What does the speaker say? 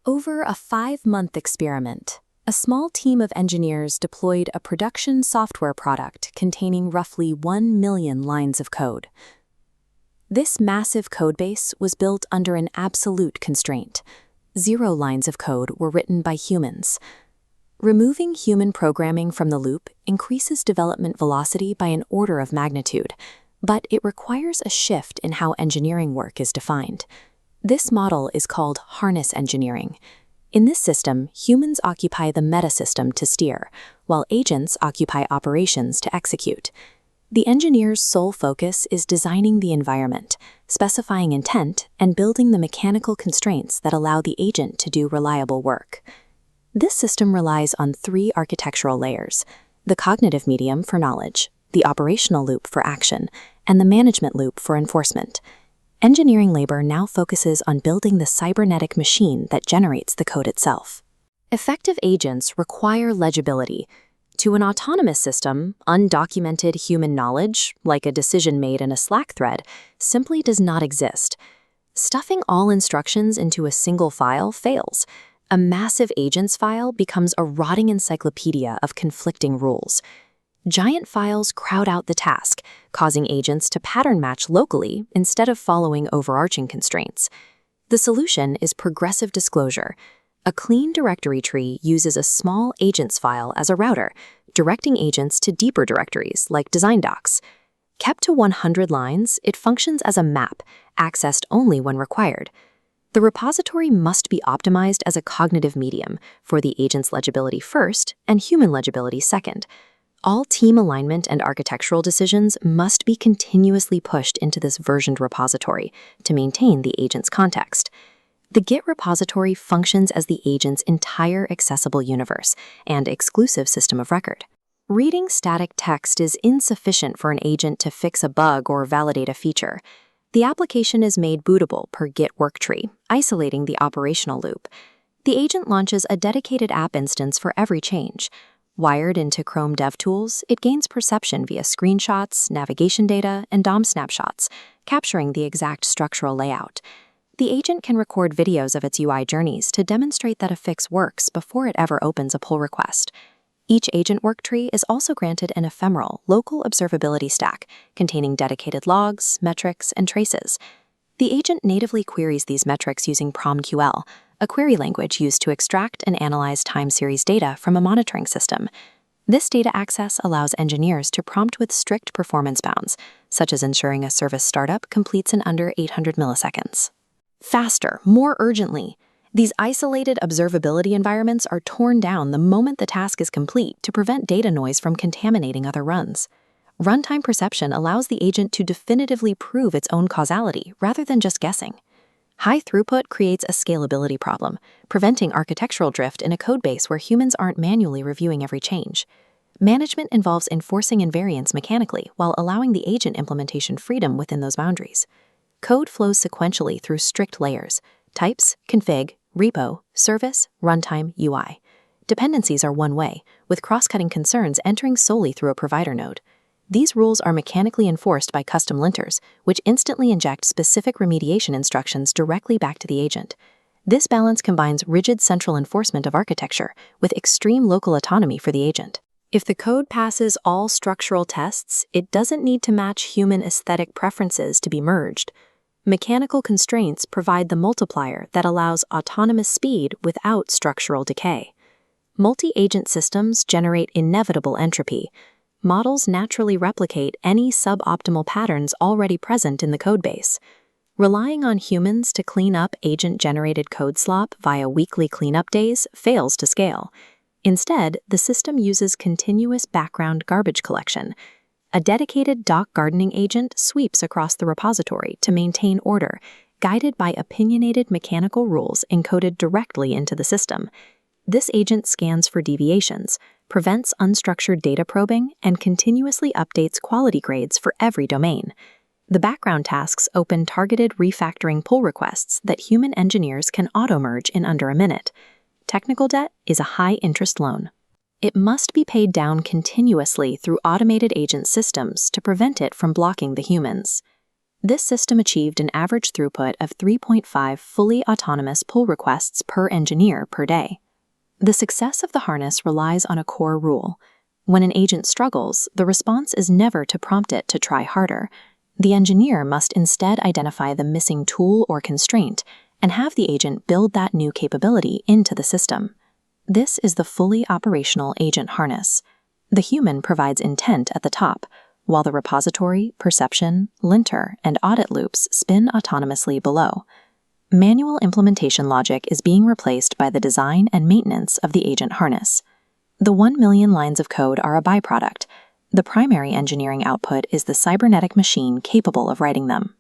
Over a 5-month experiment, a small team of engineers deployed a production software product containing roughly 1 million lines of code. This massive codebase was built under an absolute constraint. 0 lines of code were written by humans. Removing human programming from the loop increases development velocity by an order of magnitude, but it requires a shift in how engineering work is defined. This model is called harness engineering. In this system, humans occupy the metasystem to steer, while agents occupy operations to execute. The engineer's sole focus is designing the environment, specifying intent, and building the mechanical constraints that allow the agent to do reliable work. This system relies on 3 architectural layers: the cognitive medium for knowledge, the operational loop for action, and the management loop for enforcement. Engineering labor now focuses on building the cybernetic machine that generates the code itself. Effective agents require legibility. To an autonomous system, undocumented human knowledge, like a decision made in a Slack thread, simply does not exist. Stuffing all instructions into a single file fails. A massive agents file becomes a rotting encyclopedia of conflicting rules. Giant files crowd out the task, causing agents to pattern match locally instead of following overarching constraints. The solution is progressive disclosure. A clean directory tree uses a small agents file as a router, directing agents to deeper directories like design docs. Kept to 100 lines, it functions as a map, accessed only when required. The repository must be optimized as a cognitive medium for the agent's legibility first and human legibility second. All team alignment and architectural decisions must be continuously pushed into this versioned repository to maintain the agent's context. The Git repository functions as the agent's entire accessible universe and exclusive system of record. Reading static text is insufficient for an agent to fix a bug or validate a feature. The application is made bootable per Git worktree, isolating the operational loop. The agent launches a dedicated app instance for every change. Wired into Chrome DevTools, it gains perception via screenshots, navigation data, and DOM snapshots, capturing the exact structural layout. The agent can record videos of its UI journeys to demonstrate that a fix works before it ever opens a pull request. Each agent worktree is also granted an ephemeral, local observability stack containing dedicated logs, metrics, and traces. The agent natively queries these metrics using PromQL, a query language used to extract and analyze time series data from a monitoring system. This data access allows engineers to prompt with strict performance bounds, such as ensuring a service startup completes in under 800 milliseconds. Faster, more urgently. These isolated observability environments are torn down the moment the task is complete to prevent data noise from contaminating other runs. Runtime perception allows the agent to definitively prove its own causality rather than just guessing. High throughput creates a scalability problem, preventing architectural drift in a codebase where humans aren't manually reviewing every change. Management involves enforcing invariance mechanically while allowing the agent implementation freedom within those boundaries. Code flows sequentially through strict layers: types, config, repo, service, runtime, UI. Dependencies are one way, with cross-cutting concerns entering solely through a provider node. These rules are mechanically enforced by custom linters, which instantly inject specific remediation instructions directly back to the agent. This balance combines rigid central enforcement of architecture with extreme local autonomy for the agent. If the code passes all structural tests, it doesn't need to match human aesthetic preferences to be merged. Mechanical constraints provide the multiplier that allows autonomous speed without structural decay. Multi-agent systems generate inevitable entropy. Models naturally replicate any suboptimal patterns already present in the codebase. Relying on humans to clean up agent-generated code slop via weekly cleanup days fails to scale. Instead, the system uses continuous background garbage collection. A dedicated doc gardening agent sweeps across the repository to maintain order, guided by opinionated mechanical rules encoded directly into the system. This agent scans for deviations, prevents unstructured data probing, and continuously updates quality grades for every domain. The background tasks open targeted refactoring pull requests that human engineers can auto-merge in under a minute. Technical debt is a high-interest loan. It must be paid down continuously through automated agent systems to prevent it from blocking the humans. This system achieved an average throughput of 3.5 fully autonomous pull requests per engineer per day. The success of the harness relies on a core rule. When an agent struggles, the response is never to prompt it to try harder. The engineer must instead identify the missing tool or constraint and have the agent build that new capability into the system. This is the fully operational agent harness. The human provides intent at the top, while the repository, perception, linter, and audit loops spin autonomously below. Manual implementation logic is being replaced by the design and maintenance of the agent harness. The 1 million lines of code are a byproduct. The primary engineering output is the cybernetic machine capable of writing them.